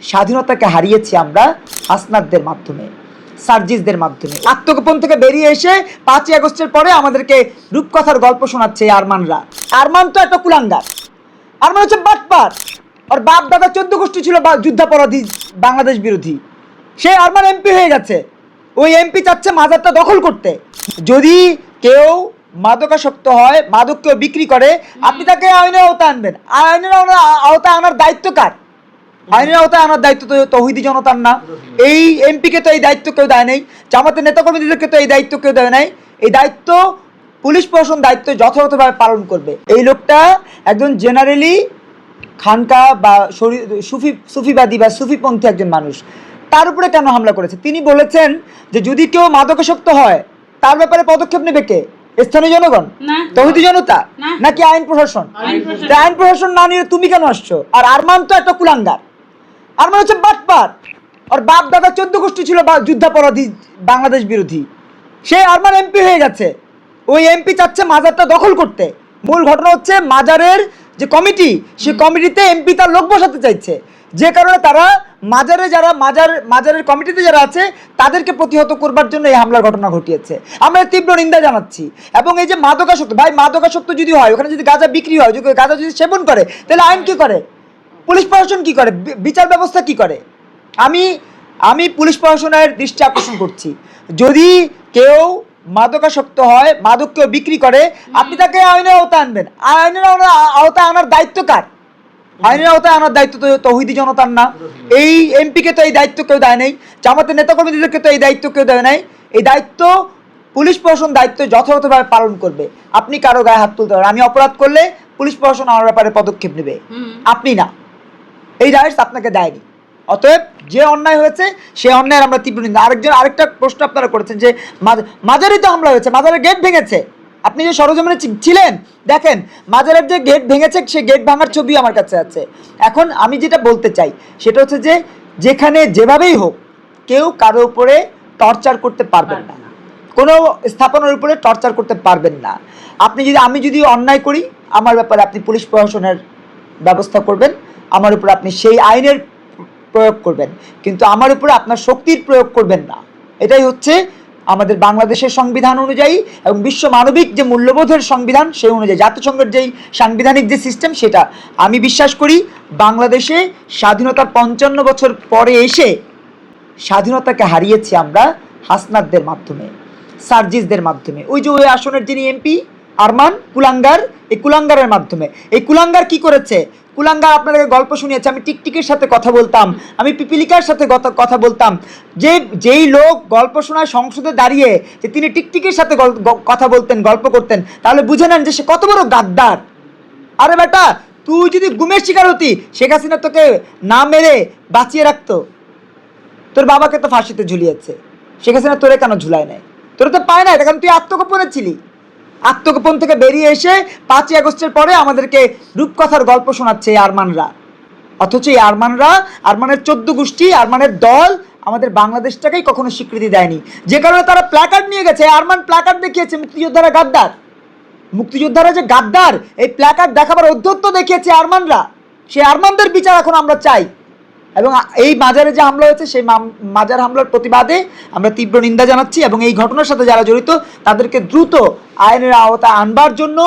স্বাধীনতাকে হারিয়েছি আমরা হাসনাতদের মাধ্যমে, সার্জিসদের মাধ্যমে। আত্মগোপন থেকে বেরিয়ে এসে 5ই আগস্টের পরে আমাদেরকে রূপকথার গল্প শোনাচ্ছে এই আরমানরা। আরমান তো একটা কুলাঙ্গার, আরমান হচ্ছে বাটপার। আর বাপ দাদা 14 গোষ্ঠী ছিল যুদ্ধাপরাধী, বাংলাদেশ বিরোধী। সে আরমান এমপি হয়ে গেছে, ওই এমপি চাচ্ছে মাজারটা দখল করতে। যদি কেউ মাদকাসক্ত হয়, মাদক কেউ বিক্রি করে, আপনি তাকে আইনের আওতায় আনবেন। আইনের আওতায় আনার দায়িত্ব কার? আইনের আওতায় আনার দায়িত্ব তো তৌহিদি জনতার না। এই এমপিকে তো এই দায়িত্ব কেউ দেয় নাই, জামাতের নেতাকর্মীদেরকে তো এই দায়িত্ব কেউ দেয় নাই। এই দায়িত্ব পুলিশ প্রশাসন দায়িত্ব যথাযথভাবে পালন করবে। এই লোকটা একজন জেনারেলি খানকা বা সুফিবাদী বা সুফিপন্থী একজন মানুষ, তার উপরে কেন হামলা করেছে? তিনি বলেছেন যে যদি কেউ মাদকাসক্ত হয় তার ব্যাপারে পদক্ষেপ নেবে কে? স্থানীয় জনগণ, তৌহিদি জনতা, নাকি আইন প্রশাসন? আইন প্রশাসন না নিয়ে তুমি কেন আসছো? আর আরমান তো একটা কুলাঙ্গার, আরমান হচ্ছে বাটপার। আর বাপ দাদা 14 গোষ্ঠী ছিল যুদ্ধাপরাধী, বাংলাদেশ বিরোধী। সে আরমান এমপি হয়ে গেছে, ওই এমপি চাচ্ছে মাজারটা দখল করতে। মূল ঘটনা হচ্ছে মাজারের যে কমিটি, সেই কমিটিতে এমপি তার লোক বসাতে চাইছে, যে কারণে তারা মাজারের কমিটিতে যারা আছে তাদেরকে প্রতিহত করবার জন্য এই হামলার ঘটনা ঘটিয়েছে। আমরা তীব্র নিন্দা জানাচ্ছি। এবং এই যে মাদকাসক্ত, ভাই মাদকাসক্ত যদি হয়, ওখানে যদি গাঁজা বিক্রি হয়, যদি গাঁজা যদি সেবন করে, তাহলে আইন কি করে? পুলিশ প্রশাসন কি করে? বিচার ব্যবস্থা কি করে? আমি পুলিশ প্রশাসনের দৃষ্টি আকর্ষণ করছি, যদি কেউ মাদকাসক্ত হয়, মাদক কেউ বিক্রি করে, আপনি তাকে আইনের আওতায় আনবেন। আইনের আওতায় আনার দায়িত্ব কার? আইনের আওতায় আনার দায়িত্ব তো তৌহিদি জনতার না। এই এমপিকে তো এই দায়িত্ব কেউ দেয় নাই, জামাতের নেতাকর্মীদেরকে তো এই দায়িত্ব কেউ দেয় নাই। এই দায়িত্ব পুলিশ প্রশাসন দায়িত্ব যথাযথভাবে পালন করবে। আপনি কারো গায়ে হাত তুলতে পারেন, আমি অপরাধ করলে পুলিশ প্রশাসন আমার ব্যাপারে পদক্ষেপ নেবে, আপনি না। এই রাইটস আপনাকে দেয়নি। অতএব যে অন্যায় হয়েছে সে অন্যায়ের আমরা তীব্র নিন্দা। আরেকটা প্রশ্ন আপনারা করেছেন যে মাজারে তো হামলা হয়েছে, মাজারের গেট ভেঙেছে। আপনি যে সরজমিনে ছিলেন, দেখেন মাজারের যে গেট ভেঙেছে, সে গেট ভাঙার ছবি আমার কাছে আছে। এখন আমি যেটা বলতে চাই সেটা হচ্ছে যে যেখানে যেভাবেই হোক কেউ কারো উপরে টর্চার করতে পারবেন না, কোনো স্থাপনার উপরে টর্চার করতে পারবেন না। আমি যদি অন্যায় করি, আমার ব্যাপারে আপনি পুলিশ প্রশাসনের ব্যবস্থা করবেন, আমার উপর আপনি সেই আইনের প্রয়োগ করবেন, কিন্তু আমার উপরে আপনার শক্তির প্রয়োগ করবেন না। এটাই হচ্ছে আমাদের বাংলাদেশের সংবিধান অনুযায়ী এবং বিশ্ব মানবিক যে মূল্যবোধের সংবিধান সেই অনুযায়ী, জাতিসংঘের যেই সাংবিধানিক যে সিস্টেম, সেটা আমি বিশ্বাস করি। বাংলাদেশে স্বাধীনতার 55 বছর পরে এসে স্বাধীনতাকে হারিয়েছি আমরা হাসনাতদের মাধ্যমে, সার্জিসদের মাধ্যমে। ওই যে ওই আসনের যিনি এমপি আরমান কুলাঙ্গার, এই কুলাঙ্গারের মাধ্যমে। এই কুলাঙ্গার কি করেছে? কুলাঙ্গার আপনাদেরকে গল্প শুনিয়েছে। আমি টিকটিকের সাথে কথা বলতাম, আমি পিপিলিকার সাথে কথা বলতাম। যেই লোক গল্প শোনায় সংসদে দাঁড়িয়ে, যে তিনি টিকটিকের সাথে কথা বলতেন, গল্প করতেন, তাহলে বুঝে নেন যে সে কত বড় গাদ্দার। আরে বেটা, তুই যদি গুমের শিকার হতি, শেখ হাসিনা তোকে না মেরে বাঁচিয়ে রাখতো। তোর বাবাকে তো ফাঁসিতে ঝুলিয়েছে, শেখ হাসিনা তোরে কেন ঝুলায় নেয়? তোরা তো পায় না, এটা কারণ তুই আত্মগোপনে ছিলি। আত্মগোপন থেকে বেরিয়ে এসে 5ই আগস্টের পরে আমাদেরকে রূপকথার গল্প শোনাচ্ছে এই আরমানরা। অথচ এই আরমানের 14 গোষ্ঠী, আরমানের দল আমাদের বাংলাদেশটাকেই কখনো স্বীকৃতি দেয়নি, যে কারণে তারা প্ল্যাকার্ড নিয়ে গেছে। আরমান প্ল্যাকার্ড দেখিয়েছে মুক্তিযোদ্ধারা গাদ্দার, মুক্তিযোদ্ধারা যে গাদ্দার, এই প্ল্যাকার্ড দেখাবার অধ্যত্ত দেখিয়েছে আরমানরা। সেই আরমানদের বিচার এখন আমরা চাই। এবং এই মাজারে যে হামলা হয়েছে, সেই মাজার হামলার প্রতিবাদে আমরা তীব্র নিন্দা জানাচ্ছি এবং এই ঘটনার সাথে যারা জড়িত তাদেরকে দ্রুত আইনের আওতায় আনবার জন্য